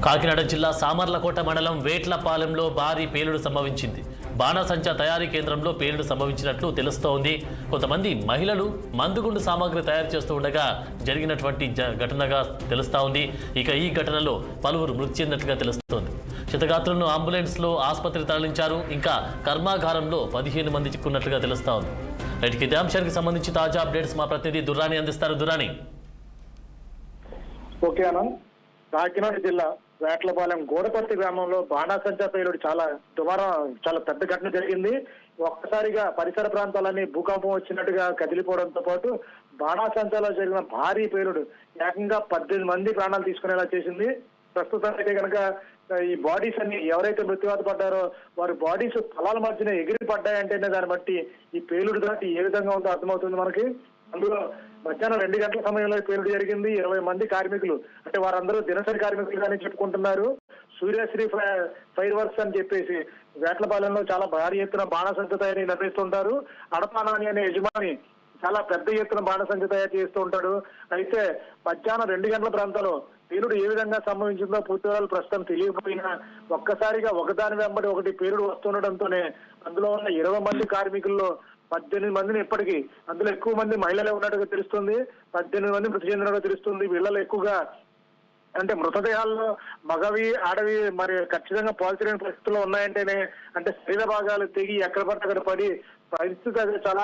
కాకినాడ జిల్లా సామర్లకోట మండలం వేట్లపాలెంలో భారీ పేలుడు సంభవించింది. బాణసంచా తయారీ కేంద్రంలో పేలుడు సంభవించినట్లు తెలుస్తోంది. కొంతమంది మహిళలు మందుగుండు సామాగ్రి తయారు చేస్తూ ఉండగా జరిగినటువంటి ఘటనగా తెలుస్తా ఉంది. ఇక ఈ ఘటనలో పలువురు మృతి చెందినట్లుగా తెలుస్తోంది. క్షతగాత్రులను అంబులెన్స్లో ఆసుపత్రికి తరలించారు. ఇంకా కర్మాగారంలో 15 మంది చిక్కున్నట్లుగా తెలుస్తా ఉంది. రైట్, ఇదే అంశానికి సంబంధించి తాజా అప్డేట్స్ మా ప్రతినిధి దుర్రాని అందిస్తారు. దుర్రాని. ఓకే ఆనంద్, కాకినాడ జిల్లా వేట్లపాలెం గోడపర్తి గ్రామంలో బాణాసంచా పేలుడు చాలా పెద్ద ఘటన జరిగింది. ఒక్కసారిగా పరిసర ప్రాంతాలన్నీ భూకంపం వచ్చినట్టుగా కదిలిపోవడంతో పాటు బాణాసంచాలో జరిగిన భారీ పేలుడు ఏకంగా 18 మంది ప్రాణాలు తీసుకునేలా చేసింది. ప్రస్తుతానికి కనుక ఈ బాడీస్ అన్ని ఎవరైతే మృత్యువాత పడ్డారో వారి బాడీస్ తలాల మధ్యన ఎగిరి పడ్డాయంటేనే దాన్ని బట్టి ఈ పేలుడు దాటి ఏ విధంగా ఉందో అర్థమవుతుంది మనకి. అందులో మధ్యాహ్నం 2 గంటల సమయంలో పేలుడు జరిగింది. 20 మంది కార్మికులు, అంటే వారందరూ దినసరి కార్మికులుగానే చెప్పుకుంటున్నారు. సూర్యశ్రీ ఫైర్ వర్క్స్ అని చెప్పేసి వేట్లపాలెంలో చాలా భారీ ఎత్తున బాణసంచ తయారీ నిర్వహిస్తుంటారు. అడపానాని అనే యజమాని చాలా పెద్ద ఎత్తున బాణసంచ తయారు చేస్తూ ఉంటాడు. అయితే మధ్యాహ్నం 2 గంటల ప్రాంతంలో పేలుడు ఏ విధంగా సంభవించిందో పూర్తి వివరాలు ప్రస్తుతం తెలియకపోయినా ఒక్కసారిగా ఒకదాని వెంబడి ఒకటి పేలుడు వస్తుండటంతోనే అందులో ఉన్న 20 మంది కార్మికుల్లో 18 మందిని ఇప్పటికీ, అందులో ఎక్కువ మంది మహిళలే ఉన్నట్టుగా తెలుస్తుంది. 18 మంది మృతి చెందినట్టుగా తెలుస్తుంది. వీళ్ళలో ఎక్కువగా అంటే మృతదేహాల్లో మగవి ఆడవి మరి ఖచ్చితంగా పోల్చలేని పరిస్థితుల్లో ఉన్నాయంటేనే, అంటే శరీర భాగాలు తెగి ఎక్కడ పడితే అక్కడ పడి పరిస్థితి అది చాలా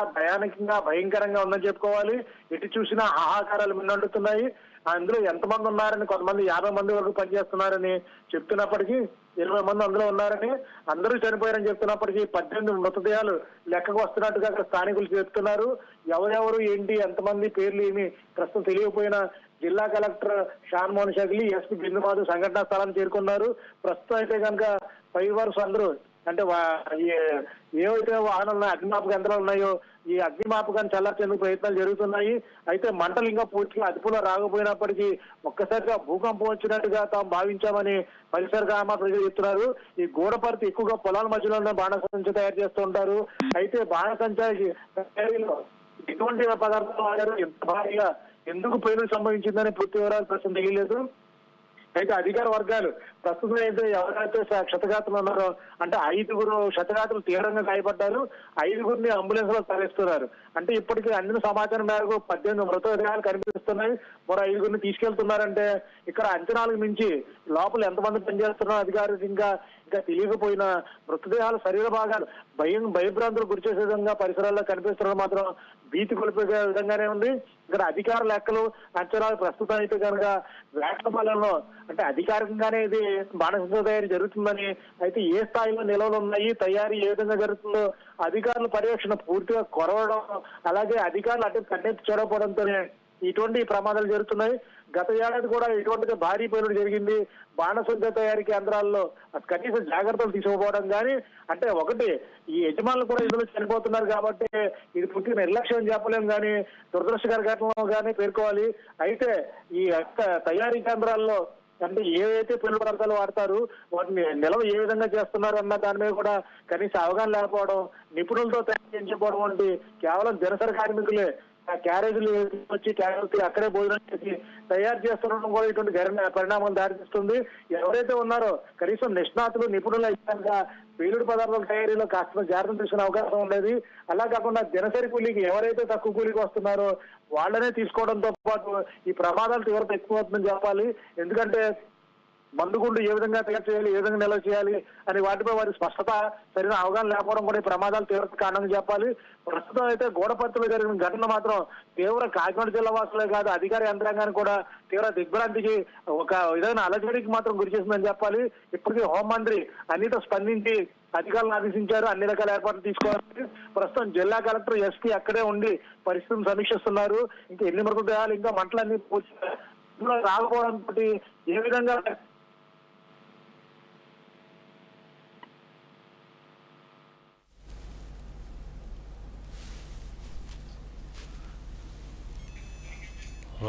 భయంకరంగా ఉందని చెప్పుకోవాలి. ఎటు చూసినా హాహాకారాలు మిన్నండుతున్నాయి. అందులో ఎంతమంది ఉన్నారని, కొంతమంది 50 మంది వరకు పనిచేస్తున్నారని చెప్తున్నప్పటికీ 20 మంది అందులో ఉన్నారని, అందరూ చనిపోయారని చెప్తున్నప్పటికీ 18 మృతదేహాలు లెక్కకు వస్తున్నట్టుగా అక్కడ స్థానికులు చెప్తున్నారు. ఎవరెవరు ఏంటి ఎంతమంది పేర్లు ఏమి ప్రస్తుతం తెలియకపోయినా జిల్లా కలెక్టర్ షాన్మోహన్ షగిలి, ఎస్పీ బిందుమాధు సంఘటనా స్థలాన్ని చేరుకున్నారు. ప్రస్తుతం అయితే కనుక ఫైర్ వర్క్స్ అందరూ, అంటే ఏవైతే వాహనాలు అగ్నిమాపక యంత్రాలు ఉన్నాయో ఈ అగ్నిమాపకాన్ని చల్లార్చేందుకు ప్రయత్నాలు జరుగుతున్నాయి. అయితే మంటలు ఇంకా పూర్తిగా అదుపులో రాకపోయినప్పటికీ ఒక్కసారిగా భూకంపం వచ్చినట్టుగా తాము భావించామని పరిసర గ్రామ ప్రజలు చెప్తున్నారు. ఈ గోడపర్తి ఎక్కువగా పొలాల మధ్యలో బాణసంచ తయారు చేస్తూ ఉంటారు. అయితే బాణసంచాకి తయారీలో ఎటువంటి పదార్థాలు వాడారు, ఎంత భారీగా ఎందుకు పేలుడు సంభవించిందని పూర్తి వివరాలు ప్రస్తుతం తెలియలేదు. అయితే అధికార వర్గాలు ప్రస్తుతం అయితే ఎవరైతే క్షతగాత్రులు ఉన్నారో, అంటే 5 క్షతగాత్రులు తీవ్రంగా గాయపడ్డారు. 5 అంబులెన్స్ లో తరలిస్తున్నారు. అంటే ఇప్పటికీ అందిన సమాచారం మేరకు 18 మృతదేహాలు కనిపిస్తున్నాయి. మరో 5 తీసుకెళ్తున్నారంటే ఇక్కడ అంచనాలకు మించి లోపల ఎంతమంది పనిచేస్తున్నారో అధికారులు ఇంకా తెలియకపోయినా మృతదేహాల శరీర భాగాలు భయభ్రాంతులు గురిచేసే విధంగా పరిసరాల్లో కనిపిస్తున్నది మాత్రం భీతి కొలిపే విధంగానే ఉంది. ఇక్కడ అధికార లెక్కలు అంచనాలు ప్రస్తుతం అయితే కనుక వేట్లపాలెంలో అంటే అధికారికంగానే ఇది బాణసంచ తయారీ జరుగుతుందని, అయితే ఏ స్థాయిలో నిల్వలు ఉన్నాయి, తయారీ ఏ విధంగా జరుగుతుందో అధికారుల పర్యవేక్షణ పూర్తిగా కొరవడం, అలాగే అధికారులు అటు కన్నెత్తి చూడకపోవడంతోనే ఇటువంటి ప్రమాదాలు జరుగుతున్నాయి. గత ఏడాది కూడా ఇటువంటి భారీ పేలుడు జరిగింది. బాణసంచ తయారీ కేంద్రాల్లో కనీస జాగ్రత్తలు తీసుకోకపోవడం కానీ, అంటే ఒకటి ఈ యజమానులు కూడా ఇందులో చనిపోతున్నారు కాబట్టి ఇది పూర్తిగా నిర్లక్ష్యం చెప్పలేం కానీ దురదృష్టకర ఘటనలో కానీ పేర్కోవాలి. అయితే ఈ తయారీ కేంద్రాల్లో అంటే ఏవైతే పెళ్లి పదార్థాలు వాడతారు వాటిని నిల్వ ఏ విధంగా చేస్తున్నారు అన్న దాని మీద కూడా కనీస అవగాహన లేకపోవడం, నిపుణులతో తయారు చేయించకపోవడం వంటి కేవలం దినసరి కార్మికులే క్యారేజీలు వచ్చి క్యారేజీ అక్కడే భోజనం చేసి తయారు చేస్తుండడం కూడా ఇటువంటి పరిణామాలు దారితీస్తుంది. ఎవరైతే ఉన్నారో కనీసం నిష్ణాతులు నిపుణులు అయితే పేలుడు పదార్థాల తయారీలో కాస్త జాగ్రత్త తీసుకునే అవకాశం ఉండేది. అలా కాకుండా దినసరి కూలీకి ఎవరైతే తక్కువ కూలీకి వస్తున్నారో వాళ్ళనే తీసుకోవడంతో పాటు ఈ ప్రమాదాలు తీవ్రత ఎక్కువ అవుతుందని చెప్పాలి. ఎందుకంటే మందుగుండు ఏ విధంగా తయారు చేయాలి, ఏ విధంగా నిల్వ చేయాలి అని వాటిపై వారి స్పష్టత సరైన అవగాహన లేకపోవడం కూడా ఈ ప్రమాదాలు తీవ్రత కారణంగా చెప్పాలి. ప్రస్తుతం అయితే గోడపర్తిలో జరిగిన ఘటన మాత్రం తీవ్ర కాకినాడ జిల్లా వాసులే కాదు అధికార యంత్రాంగాన్ని కూడా తీవ్ర దిగ్భ్రాంతికి, ఒక విధమైన అలజడికి మాత్రం గురి చేసిందని చెప్పాలి. ఇప్పటికీ హోంమంత్రి అన్నితో స్పందించి అధికారులను ఆదేశించారు అన్ని రకాల ఏర్పాట్లు తీసుకోవాలి. ప్రస్తుతం జిల్లా కలెక్టర్, ఎస్పీ అక్కడే ఉండి పరిస్థితిని సమీక్షిస్తున్నారు. ఇంకా ఎన్ని మృతదేహాలు ఇంకా మంటలన్నీ పూర్తిగా రాకపోవడంతో ఏ విధంగా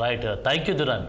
రైట్, థ్యాంక్ యూ దురాన్.